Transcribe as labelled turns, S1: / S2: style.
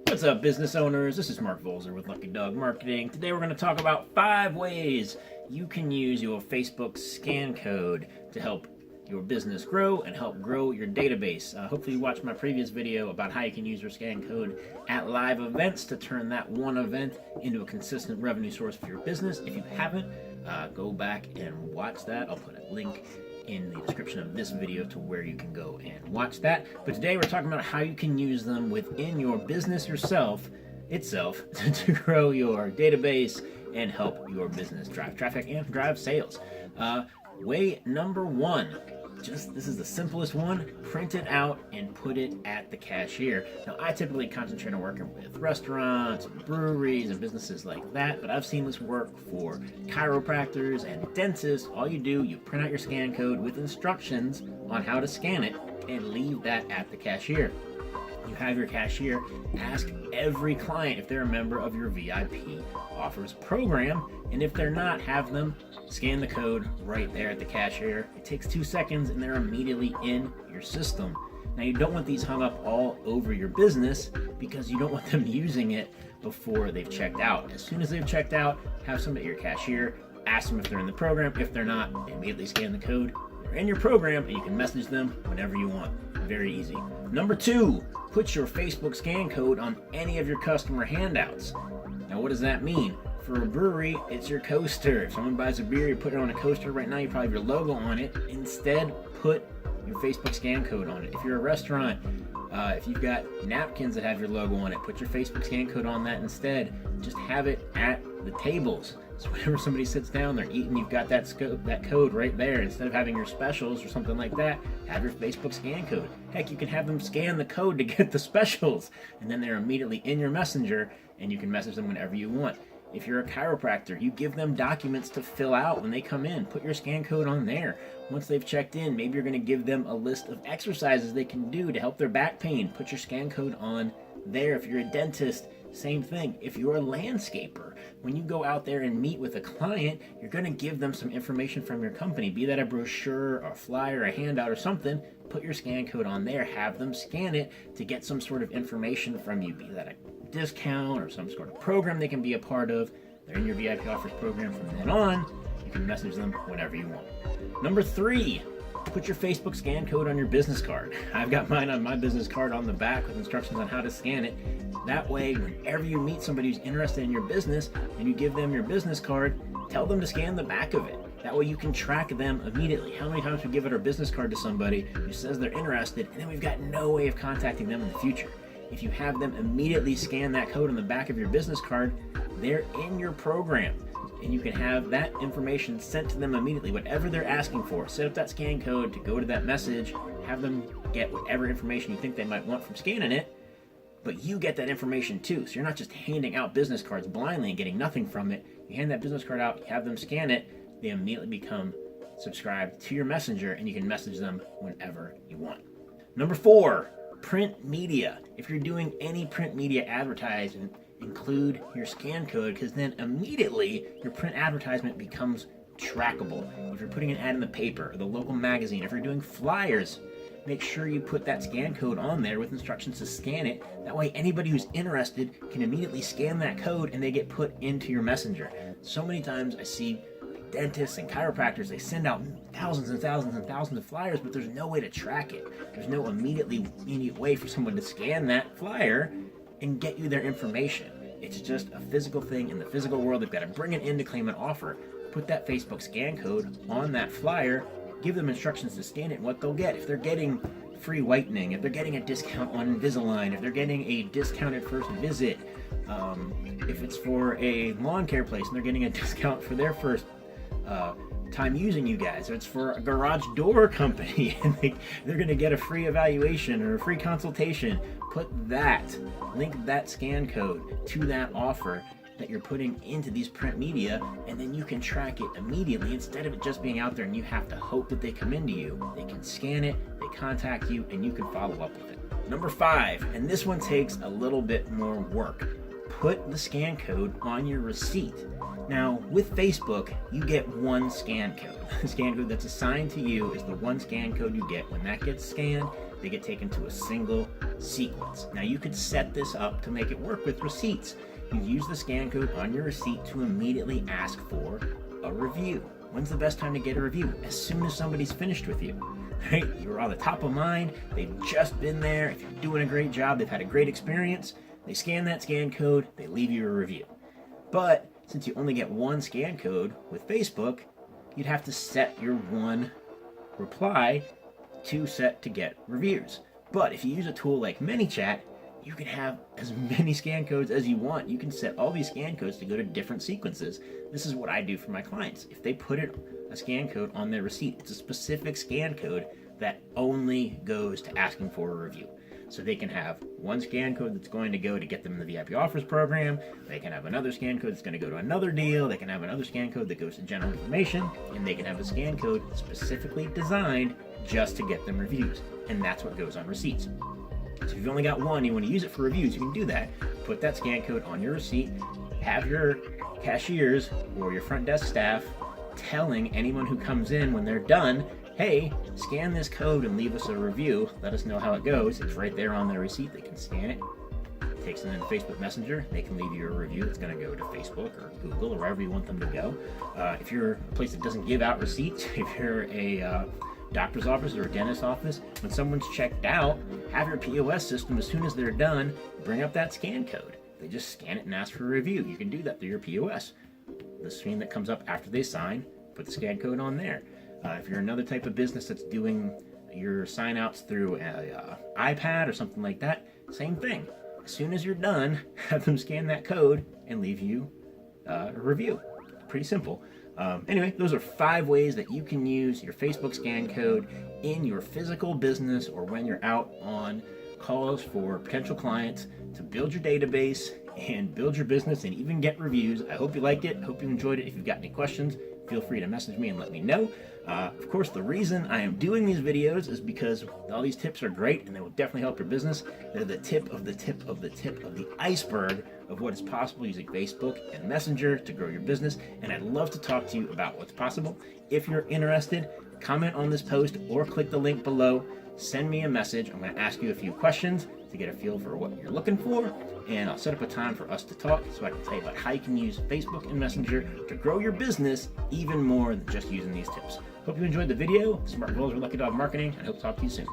S1: What's up, business owners? This is Mark Volzer with Lucky Dog Marketing. Today we're going to talk about 5 ways you can use your Facebook scan code to help your business grow and help grow your database. Hopefully you watched my previous video about how you can use your scan code at live events to turn that one event into a consistent revenue source for your business. If you haven't, go back and watch that. I'll put a link in the description of this video to where you can go and watch that. But today we're talking about how you can use them within your business itself to grow your database and help your business drive traffic and drive sales. Way number 1, this is the simplest one: print it out and put it at the cashier. Now, I typically concentrate on working with restaurants, breweries, and businesses like that, but I've seen this work for chiropractors and dentists. All you do, you print out your scan code with instructions on how to scan it and leave that at the cashier. You have your cashier ask every client if they're a member of your VIP offers program, and if they're not, have them scan the code right there at the cashier. It takes 2 seconds and they're immediately in your system. Now, you don't want these hung up all over your business because you don't want them using it before they've checked out. As soon as they've checked out, have somebody at your cashier ask them if they're in the program. If they're not, immediately scan the code. They're in your program and you can message them whenever you want. Very easy. Number 2, put your Facebook scan code on any of your customer handouts. Now, what does that mean? For a brewery, it's your coaster. If someone buys a beer, you put it on a coaster. Right now, you probably have your logo on it. Instead, put your Facebook scan code on it. If you're a restaurant, if you've got napkins that have your logo on it, put your Facebook scan code on that instead. Just have it at the tables. So whenever somebody sits down, they're eating, you've got that code right there. Instead of having your specials or something like that, have your Facebook scan code. Heck, you can have them scan the code to get the specials, and then they're immediately in your messenger, and you can message them whenever you want. If you're a chiropractor, you give them documents to fill out when they come in. Put your scan code on there. Once they've checked in, maybe you're going to give them a list of exercises they can do to help their back pain. Put your scan code on there. If you're a dentist, same thing. If you're a landscaper, when you go out there and meet with a client, you're going to give them some information from your company, be that a brochure, a flyer, a handout, or something. Put your scan code on there. Have them scan it to get some sort of information from you, be that a discount or some sort of program they can be a part of. They're in your VIP offers program from then on. You can message them whenever you want. Number 3, put your Facebook scan code on your business card. I've got mine on my business card on the back with instructions on how to scan it. That way, whenever you meet somebody who's interested in your business and you give them your business card, tell them to scan the back of it. That way you can track them immediately. How many times we give out our business card to somebody who says they're interested, and then we've got no way of contacting them in the future. If you have them immediately scan that code on the back of your business card, they're in your program, and you can have that information sent to them immediately. Whatever they're asking for, set up that scan code to go to that message, have them get whatever information you think they might want from scanning it, but you get that information too. So you're not just handing out business cards blindly and getting nothing from it. You hand that business card out, you have them scan it, they immediately become subscribed to your messenger, and you can message them whenever you want. Number 4, print media. If you're doing any print media advertising, include your scan code, because then immediately your print advertisement becomes trackable. If you're putting an ad in the paper or the local magazine, if you're doing flyers, make sure you put that scan code on there with instructions to scan it. That way anybody who's interested can immediately scan that code and they get put into your messenger. So many times I see dentists and chiropractors, they send out thousands and thousands and thousands of flyers, but there's no way to track it. There's no immediate way for someone to scan that flyer and get you their information. It's just a physical thing in the physical world. They've got to bring it in to claim an offer. Put that Facebook scan code on that flyer, give them instructions to scan it, and what they'll get. If they're getting free whitening, if they're getting a discount on Invisalign, if they're getting a discounted first visit, if it's for a lawn care place and they're getting a discount for their first time using you guys, or it's for a garage door company and they're going to get a free evaluation or a free consultation, link that scan code to that offer that you're putting into these print media, and then you can track it immediately instead of it just being out there and you have to hope that they come into you. They can scan it, they contact you, and you can follow up with it. Number 5, and this one takes a little bit more work. Put the scan code on your receipt. Now, with Facebook, you get one scan code. The scan code that's assigned to you is the one scan code you get. When that gets scanned, they get taken to a single sequence. Now you could set this up to make it work with receipts. You use the scan code on your receipt to immediately ask for a review. When's the best time to get a review? As soon as somebody's finished with you. Right? You're on the top of mind, they've just been there, if you're doing a great job, they've had a great experience, they scan that scan code, they leave you a review. But since you only get one scan code with Facebook, you'd have to set your one reply to set to get reviews. But if you use a tool like ManyChat, you can have as many scan codes as you want. You can set all these scan codes to go to different sequences. This is what I do for my clients. If they put a scan code on their receipt, it's a specific scan code that only goes to asking for a review. So they can have one scan code that's going to go to get them in the VIP offers program. They can have another scan code that's going to go to another deal. They can have another scan code that goes to general information. And they can have a scan code specifically designed just to get them reviews. And that's what goes on receipts. So if you've only got one, you want to use it for reviews, you can do that. Put that scan code on your receipt. Have your cashiers or your front desk staff telling anyone who comes in when they're done, hey, scan this code and leave us a review. Let us know how it goes. It's right there on their receipt. They can scan it. It takes them into Facebook Messenger. They can leave you a review that's going to go to Facebook or Google or wherever you want them to go. If you're a place that doesn't give out receipts, if you're a doctor's office or a dentist's office, when someone's checked out, have your POS system, as soon as they're done, bring up that scan code. They just scan it and ask for a review. You can do that through your POS. The screen that comes up after they sign, put the scan code on there. If you're another type of business that's doing your sign-outs through an iPad or something like that, same thing. As soon as you're done, have them scan that code and leave you a review. Pretty simple. Anyway, those are 5 ways that you can use your Facebook scan code in your physical business or when you're out on calls for potential clients to build your database and build your business and even get reviews. I hope you liked it. I hope you enjoyed it. If you've got any questions, feel free to message me and let me know. Of course, the reason I am doing these videos is because all these tips are great and they will definitely help your business. They're the tip of the tip of the tip of the iceberg of what is possible using Facebook and Messenger to grow your business. And I'd love to talk to you about what's possible. If you're interested, comment on this post or click the link below. Send me a message. I'm going to ask you a few questions to get a feel for what you're looking for, and I'll set up a time for us to talk so I can tell you about how you can use Facebook and Messenger to grow your business even more than just using these tips. Hope you enjoyed the video. This is Mark Volzer with Lucky Dog Marketing. I hope to talk to you soon.